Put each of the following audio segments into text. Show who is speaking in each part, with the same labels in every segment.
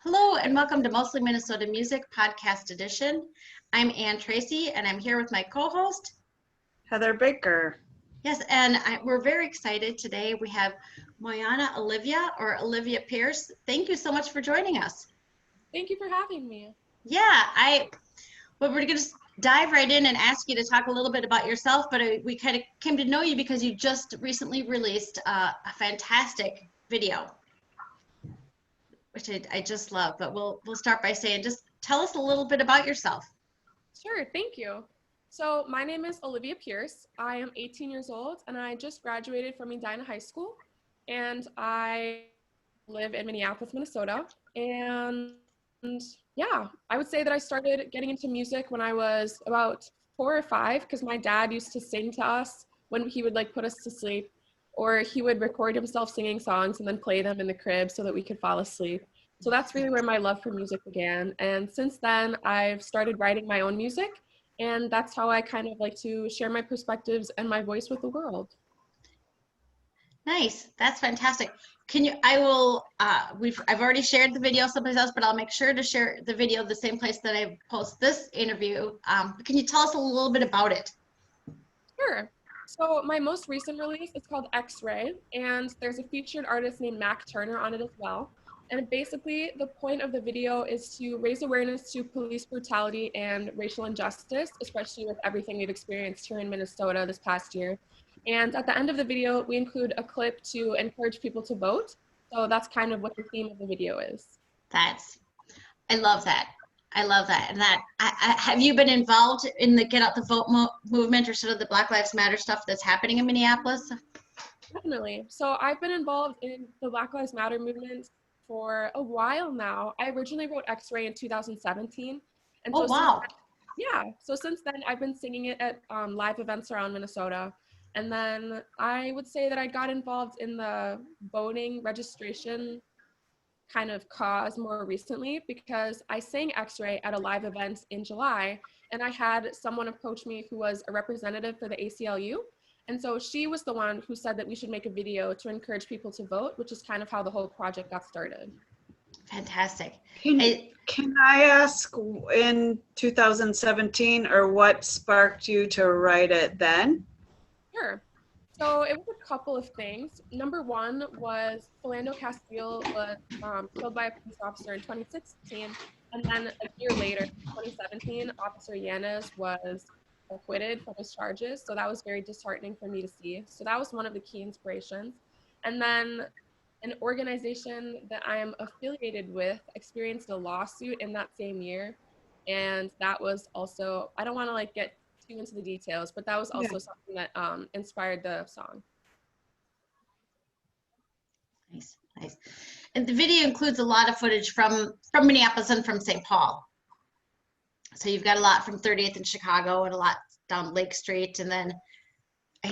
Speaker 1: Hello and welcome to Mostly Minnesota Music Podcast Edition. I'm Ann Tracy and I'm here with my co-host,
Speaker 2: Heather Baker.
Speaker 1: Yes, and we're very excited today. We have Moyana Olivia or Olivia Pierce. Thank you so much for joining us.
Speaker 3: Thank you for having me.
Speaker 1: Yeah, we're going to dive right in and ask you to talk a little bit about yourself, but we kind of came to know you because you just recently released a fantastic video, which I just love. But we'll start by saying, just tell us a little bit about yourself.
Speaker 3: Sure, thank you. So my name is Olivia Pierce. I am 18 years old and I just graduated from Medina High School, and I live in Minneapolis, Minnesota. And yeah, I would say that I started getting into music when I was about 4 or 5 because my dad used to sing to us when he would put us to sleep, or he would record himself singing songs and then play them in the crib so that we could fall asleep. So that's really where my love for music began. And since then, I've started writing my own music, and that's how I kind of like to share my perspectives and my voice with the world.
Speaker 1: Nice. That's fantastic. I've already shared the video someplace else, but I'll make sure to share the video the same place that I post this interview. Can you tell us a little bit about it?
Speaker 3: Sure. So my most recent release is called X-Ray, and there's a featured artist named Mac Turner on it as well. And basically, the point of the video is to raise awareness to police brutality and racial injustice, especially with everything we've experienced here in Minnesota this past year. And at the end of the video, we include a clip to encourage people to vote. So that's kind of what the theme of the video is.
Speaker 1: I love that. I love that. And have you been involved in the Get Out the Vote movement, or sort of the Black Lives Matter stuff that's happening in Minneapolis?
Speaker 3: Definitely. So I've been involved in the Black Lives Matter movement for a while now. I originally wrote X-Ray in 2017. And
Speaker 1: oh, wow.
Speaker 3: So since then, I've been singing it at live events around Minnesota. And then I would say that I got involved in the voting registration kind of cause more recently because I sang X-Ray at a live event in July, and I had someone approach me who was a representative for the ACLU. And so she was the one who said that we should make a video to encourage people to vote, which is kind of how the whole project got started.
Speaker 1: Fantastic.
Speaker 2: Can I ask, in 2017, or what sparked you to write it then?
Speaker 3: Sure. So it was a couple of things. Number one was Philando Castile was killed by a police officer in 2016. And then a year later, 2017, Officer Yanez was acquitted from his charges. So that was very disheartening for me to see. So that was one of the key inspirations. And then an organization that I am affiliated with experienced a lawsuit in that same year. And that was also, I don't want to get too into the details, but that was also something that inspired the song.
Speaker 1: Nice. And the video includes a lot of footage from Minneapolis and from St. Paul. So you've got a lot from 30th in Chicago and a lot down Lake Street, and then I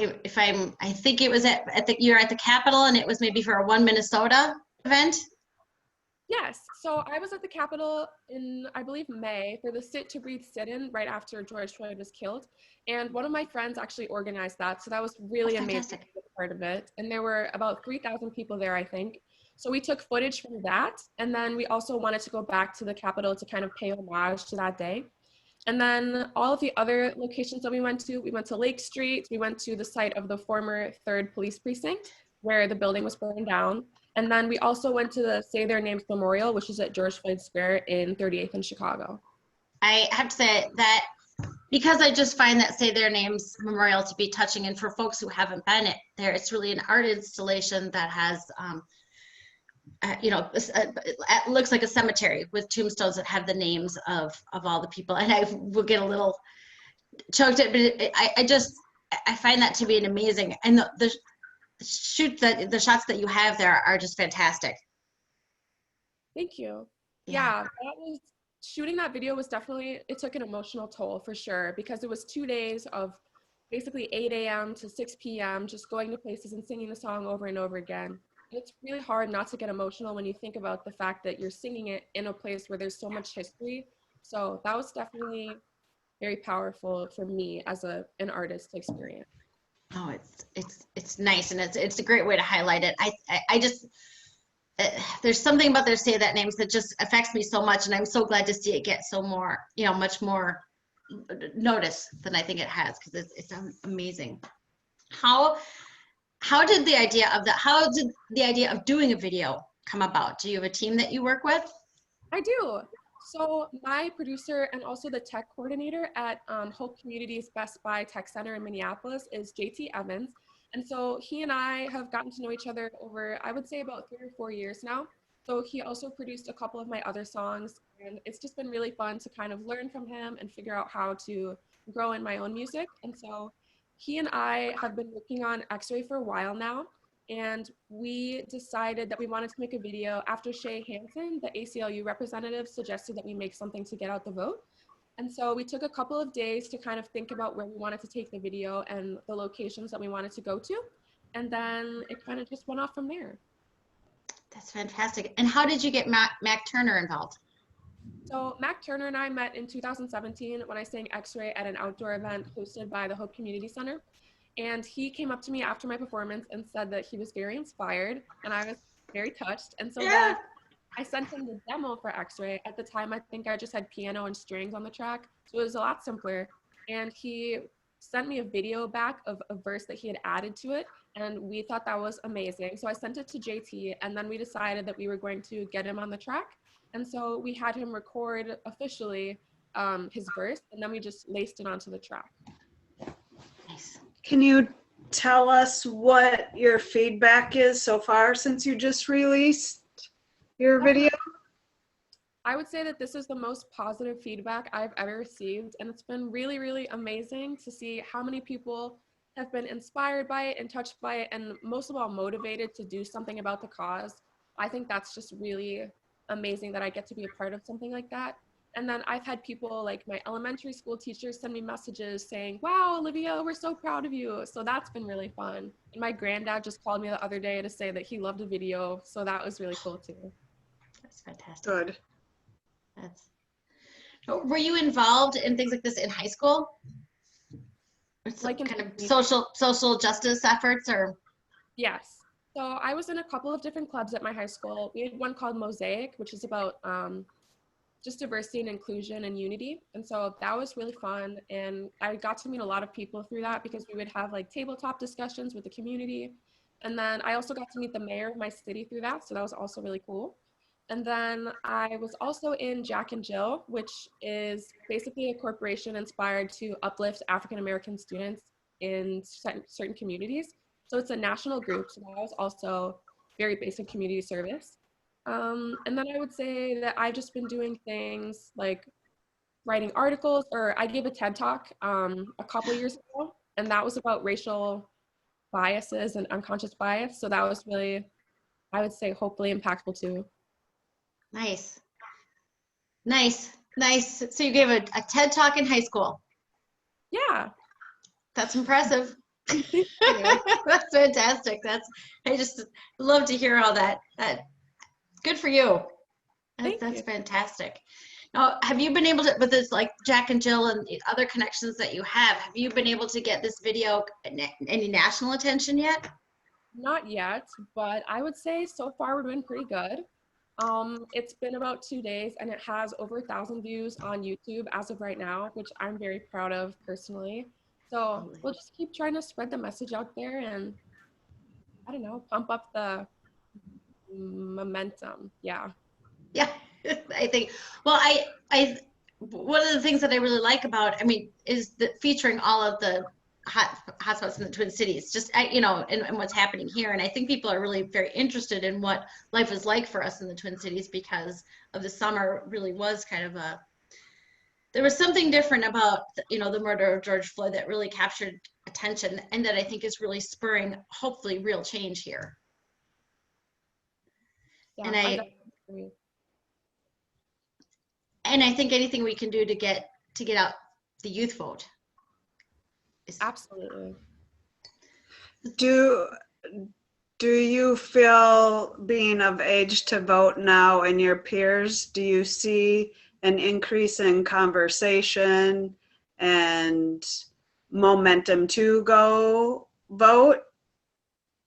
Speaker 1: think it was you're at the Capitol, and it was maybe for a One Minnesota event.
Speaker 3: Yes, so I was at the Capitol in, I believe, May for the Sit to Breathe sit-in right after George Floyd was killed. And one of my friends actually organized that. So that was really amazing to be a part of it. And there were about 3,000 people there, I think. So we took footage from that. And then we also wanted to go back to the Capitol to kind of pay homage to that day. And then all of the other locations that we went to Lake Street. We went to the site of the former 3rd Police Precinct where the building was burned down. And then we also went to the Say Their Names Memorial, which is at George Floyd Square in 38th in Chicago.
Speaker 1: I have to say that because I just find that Say Their Names Memorial to be touching, and for folks who haven't been there, it's really an art installation that has, it looks like a cemetery with tombstones that have the names of all the people. And I will get a little choked up, but I find that to be an amazing, and the shots that you have there are just fantastic.
Speaker 3: Thank you. Yeah, shooting that video was definitely, it took an emotional toll for sure, because it was 2 days of basically 8 a.m. to 6 p.m. just going to places and singing the song over and over again. And it's really hard not to get emotional when you think about the fact that you're singing it in a place where there's so much history. So that was definitely very powerful for me as an artist to experience.
Speaker 1: Oh, it's nice, and it's a great way to highlight it. there's something about their Say That names that just affects me so much, and I'm so glad to see it get so more, much more notice than I think it has, because it's amazing. How did the idea of doing a video come about? Do you have a team that you work with?
Speaker 3: I do. So my producer and also the tech coordinator at Hope Community's Best Buy Tech Center in Minneapolis is JT Evans. And so he and I have gotten to know each other over, I would say, about 3 or 4 years now. So he also produced a couple of my other songs, and it's just been really fun to kind of learn from him and figure out how to grow in my own music. And so he and I have been working on X-Ray for a while now, and we decided that we wanted to make a video after Shay Hansen, the ACLU representative, suggested that we make something to get out the vote. And so we took a couple of days to kind of think about where we wanted to take the video and the locations that we wanted to go to. And then it kind of just went off from there.
Speaker 1: That's fantastic. And how did you get Mac Turner involved?
Speaker 3: So Mac Turner and I met in 2017 when I sang X-Ray at an outdoor event hosted by the Hope Community Center. And he came up to me after my performance and said that he was very inspired, and I was very touched. And so then I sent him the demo for X-Ray. At the time, I think I just had piano and strings on the track, so it was a lot simpler. And he sent me a video back of a verse that he had added to it, and we thought that was amazing. So I sent it to JT, and then we decided that we were going to get him on the track. And so we had him record officially his verse, and then we just laced it onto the track.
Speaker 1: Nice.
Speaker 2: Can you tell us what your feedback is so far since you just released your video?
Speaker 3: I would say that this is the most positive feedback I've ever received, and it's been really, really amazing to see how many people have been inspired by it and touched by it, and most of all motivated to do something about the cause. I think that's just really amazing that I get to be a part of something like that. And then I've had people like my elementary school teachers send me messages saying, "Wow, Olivia, we're so proud of you." So that's been really fun. And my granddad just called me the other day to say that he loved the video. So that was really cool too.
Speaker 1: That's fantastic.
Speaker 2: Good.
Speaker 1: Were you involved in things like this in high school?
Speaker 3: Like in
Speaker 1: kind of social justice efforts, or?
Speaker 3: Yes. So I was in a couple of different clubs at my high school. We had one called Mosaic, which is about just diversity and inclusion and unity. And so that was really fun. And I got to meet a lot of people through that because we would have like tabletop discussions with the community. And then I also got to meet the mayor of my city through that. So that was also really cool. And then I was also in Jack and Jill, which is basically a corporation inspired to uplift African-American students in certain communities. So it's a national group. So that was also very basic community service. And then I would say that I've just been doing things like writing articles, or I gave a TED Talk a couple years ago, and that was about racial biases and unconscious bias. So that was really, I would say, hopefully impactful too.
Speaker 1: Nice. So you gave a TED Talk in high school.
Speaker 3: Yeah.
Speaker 1: That's impressive. That's fantastic. I just love to hear all that. Good for you. That's fantastic. Now, have you been able to, with this like Jack and Jill and other connections that you have you been able to get this video any national attention yet?
Speaker 3: Not yet, but I would say so far we're doing pretty good. It's been about 2 days and it has over 1,000 views on YouTube as of right now, which I'm very proud of personally. So we'll just keep trying to spread the message out there and, I don't know, pump up the momentum. Yeah.
Speaker 1: I think, well, I one of the things that I really like about, is that featuring all of the hotspots in the Twin Cities, just and what's happening here. And I think people are really very interested in what life is like for us in the Twin Cities, because of the summer really was kind of there was something different about the murder of George Floyd that really captured attention, and that I think is really spurring hopefully real change here.
Speaker 3: Yeah,
Speaker 1: and
Speaker 3: I agree.
Speaker 1: And I think anything we can do to get out the youth vote.
Speaker 3: Absolutely.
Speaker 2: Do you feel being of age to vote now and your peers, do you see an increase in conversation and momentum to go vote?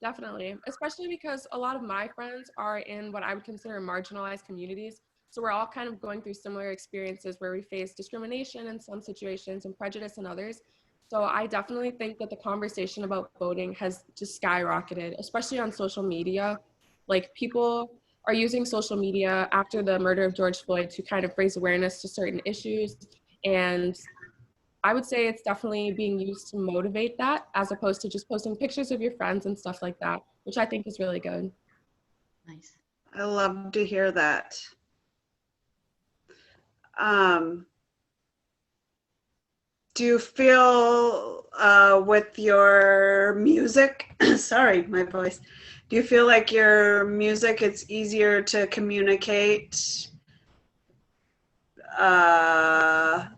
Speaker 3: Definitely, especially because a lot of my friends are in what I would consider marginalized communities. So we're all kind of going through similar experiences where we face discrimination in some situations and prejudice in others. So I definitely think that the conversation about voting has just skyrocketed, especially on social media. Like people are using social media after the murder of George Floyd to kind of raise awareness to certain issues. And I would say it's definitely being used to motivate that as opposed to just posting pictures of your friends and stuff like that, which I think is really good.
Speaker 1: Nice.
Speaker 2: I love to hear that. Um, do you feel with your music, sorry, my voice, do you feel like your music, it's easier to communicate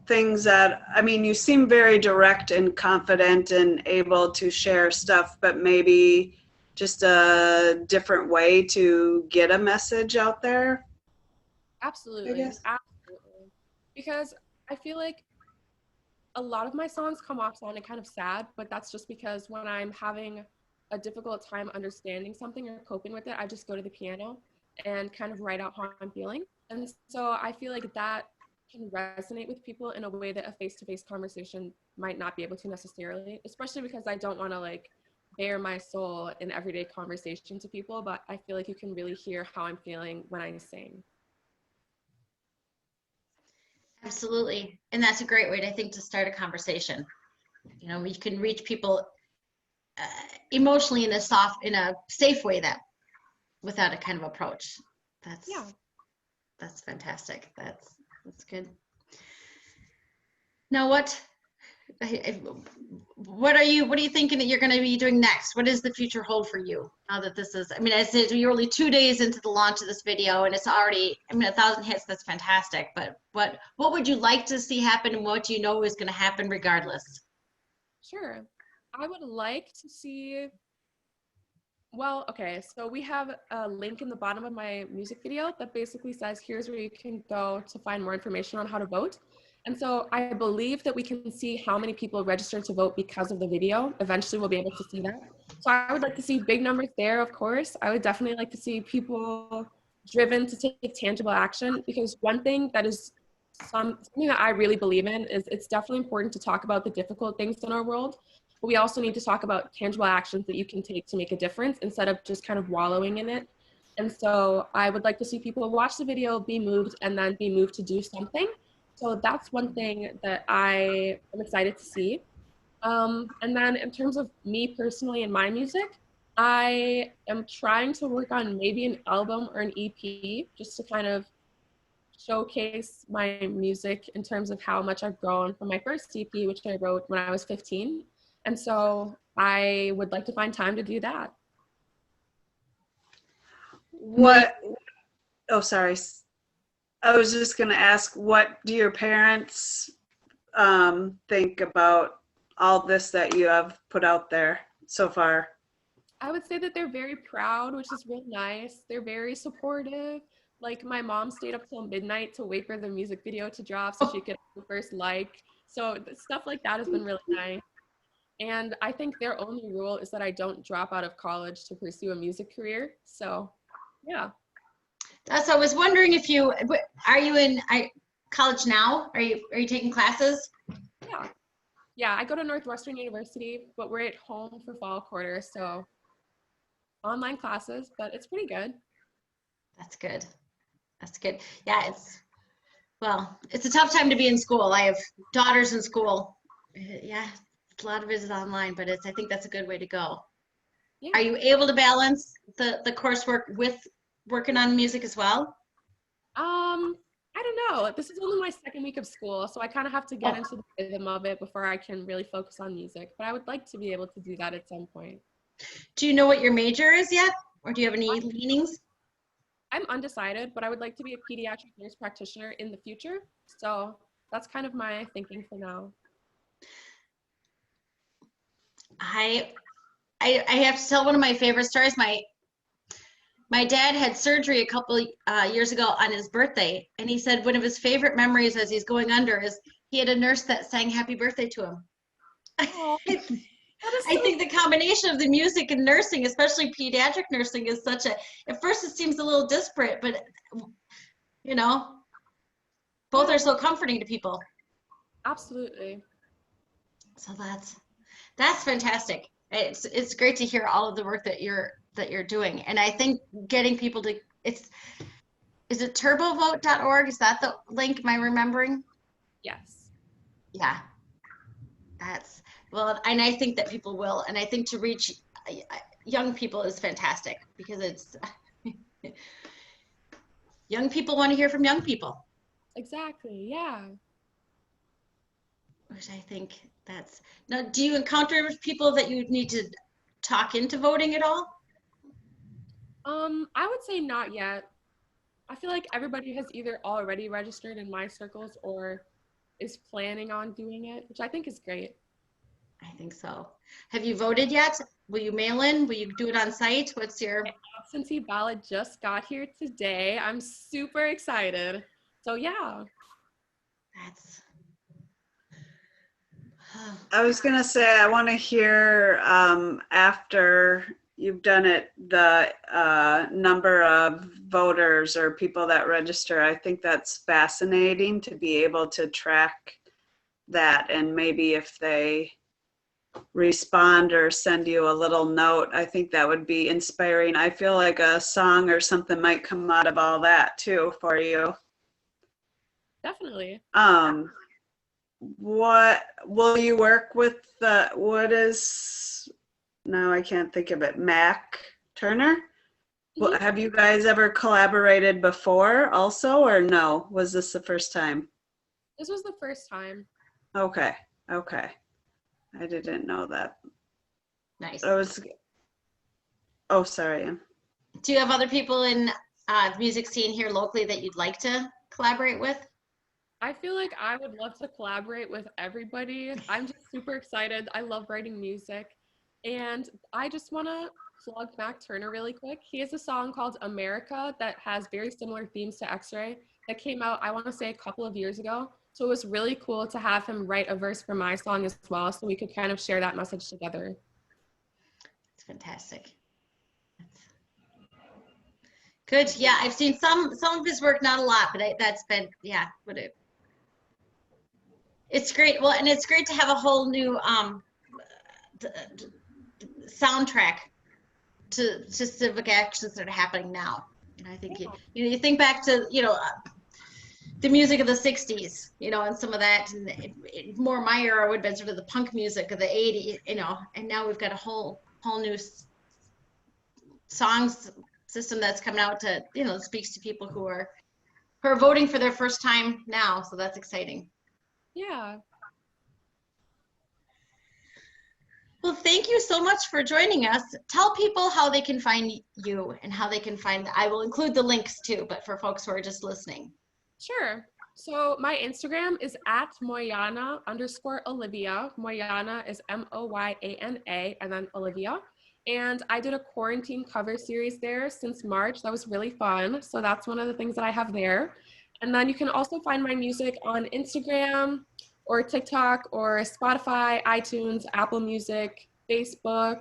Speaker 2: things that, I mean, you seem very direct and confident and able to share stuff, but maybe just a different way to get a message out there, I
Speaker 3: Absolutely.
Speaker 2: guess?
Speaker 3: Absolutely. Because I feel like a lot of my songs come off sounding kind of sad, but that's just because when I'm having a difficult time understanding something or coping with it, I just go to the piano and kind of write out how I'm feeling. And so I feel like that can resonate with people in a way that a face-to-face conversation might not be able to necessarily, especially because I don't want to like bare my soul in everyday conversation to people, but I feel like you can really hear how I'm feeling when I sing.
Speaker 1: Absolutely. And that's a great way, I think, to start a conversation. You know, you can reach people emotionally in a safe way, that without a kind of approach.
Speaker 3: Yeah.
Speaker 1: That's fantastic. That's good. Now, what are you thinking that you're going to be doing next? What does the future hold for you now that this is, I mean, I said you're only 2 days into the launch of this video and it's already, I mean, 1,000 hits, that's fantastic. But what would you like to see happen, and what do you know is going to happen regardless?
Speaker 3: Sure. I would like to see, well, okay, so we have a link in the bottom of my music video that basically says, here's where you can go to find more information on how to vote. And so I believe that we can see how many people registered to vote because of the video. Eventually we'll be able to see that. So I would like to see big numbers there, of course. I would definitely like to see people driven to take tangible action, because one thing that is something that I really believe in is it's definitely important to talk about the difficult things in our world, but we also need to talk about tangible actions that you can take to make a difference instead of just kind of wallowing in it. And so I would like to see people watch the video, be moved, and then be moved to do something. So that's one thing that I am excited to see. And then in terms of me personally and my music, I am trying to work on maybe an album or an EP just to kind of showcase my music in terms of how much I've grown from my first EP, which I wrote when I was 15. And so I would like to find time to do that.
Speaker 2: Oh, sorry. I was just going to ask, what do your parents think about all this that you have put out there so far?
Speaker 3: I would say that they're very proud, which is really nice. They're very supportive. Like my mom stayed up till midnight to wait for the music video to drop so she could have the first like. So stuff like that has been really nice. And I think their only rule is that I don't drop out of college to pursue a music career. So yeah.
Speaker 1: So I was wondering if you, are you in college now? Are you taking classes?
Speaker 3: Yeah. Yeah, I go to Northwestern University, but we're at home for fall quarter, so online classes, but it's pretty good.
Speaker 1: That's good. That's good. Yeah, it's a tough time to be in school. I have daughters in school. Yeah, a lot of it is online, but I think that's a good way to go.
Speaker 3: Yeah.
Speaker 1: Are you able to balance the coursework with working on music as well?
Speaker 3: I don't know. This is only my second week of school, so I kind of have to get into the rhythm of it before I can really focus on music, but I would like to be able to do that at some point.
Speaker 1: Do you know what your major is yet? Or do you have any leanings?
Speaker 3: I'm undecided, but I would like to be a pediatric nurse practitioner in the future. So that's kind of my thinking for now.
Speaker 1: I have to tell one of my favorite stories. My dad had surgery a couple years ago on his birthday, and he said one of his favorite memories as he's going under is he had a nurse that sang happy birthday to him.
Speaker 3: Oh.
Speaker 1: I think the combination of the music and nursing, especially pediatric nursing, is such a, at first it seems a little disparate, but you know, both are so comforting to people.
Speaker 3: Absolutely.
Speaker 1: So that's fantastic. It's great to hear all of the work that you're doing. And I think getting people to, is it turbovote.org? Is that the link? Am I remembering?
Speaker 3: Yes.
Speaker 1: Yeah. Well, and I think that people will. And I think to reach young people is fantastic because it's young people want to hear from young people.
Speaker 3: Exactly. Yeah.
Speaker 1: Which I think now, do you encounter people that you need to talk into voting at all?
Speaker 3: I would say not yet. I feel like everybody has either already registered in my circles or is planning on doing it, which I think is great.
Speaker 1: I think so. Have you voted yet? Will you mail in? Will you do it on site? What's your...
Speaker 3: My absentee ballot just got here today. I'm super excited. So yeah.
Speaker 2: I was gonna say, I want to hear after you've done it, the number of voters or people that register. I think that's fascinating to be able to track that, and maybe if they respond or send you a little note, I think that would be inspiring. I feel like a song or something might come out of all that too for you.
Speaker 3: Definitely.
Speaker 2: What will you work with now I can't think of it, Mac Turner?
Speaker 3: Mhm.
Speaker 2: Have you guys ever collaborated before also, or no? Was this the first time?
Speaker 3: This was the first time.
Speaker 2: Okay. I didn't know that.
Speaker 1: Nice.
Speaker 2: Oh, sorry.
Speaker 1: Do you have other people in music scene here locally that you'd like to collaborate with?
Speaker 3: I feel like I would love to collaborate with everybody. I'm just super excited. I love writing music. And I just want to plug Mac Turner really quick. He has a song called America that has very similar themes to X-Ray that came out, I want to say, a couple of years ago. So it was really cool to have him write a verse for my song as well, so we could kind of share that message together.
Speaker 1: It's fantastic. Good. Yeah, I've seen some of his work, not a lot, but that's been, yeah, it's great. Well, and it's great to have a whole new soundtrack to civic actions that are happening now. And I think you think back to the music of the 60s, and some of that, and more my era would have been sort of the punk music of the 80s, and now we've got a whole new songs system that's coming out to, speaks to people who are voting for their first time now. So that's exciting.
Speaker 3: Yeah.
Speaker 1: Well, thank you so much for joining us. Tell people how they can find you and how they can find, I will include the links too, but for folks who are just listening.
Speaker 3: Sure. So my Instagram is at Moyana_Olivia. Moyana is Moyana and then Olivia. And I did a quarantine cover series there since March. That was really fun. So that's one of the things that I have there. And then you can also find my music on Instagram or TikTok or Spotify, iTunes, Apple Music, Facebook,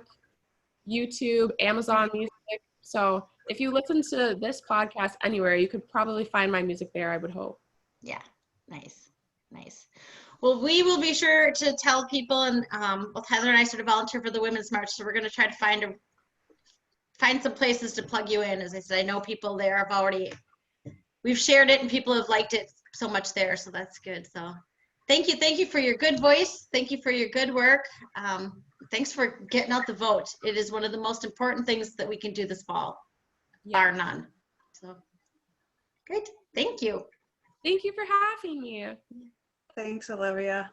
Speaker 3: YouTube, Amazon Music. So if you listen to this podcast anywhere, you could probably find my music there, I would hope.
Speaker 1: Yeah, nice. Well, we will be sure to tell people, and well, Heather and I sort of volunteer for the Women's March, so we're going to try to find some places to plug you in. As I said, I know people there we've shared it and people have liked it so much there, so that's good. So thank you for your good voice. Thank you for your good work. Thanks for getting out the vote. It is one of the most important things that we can do this fall, bar none. So great. Thank you.
Speaker 3: Thank you for having me.
Speaker 2: Thanks, Olivia.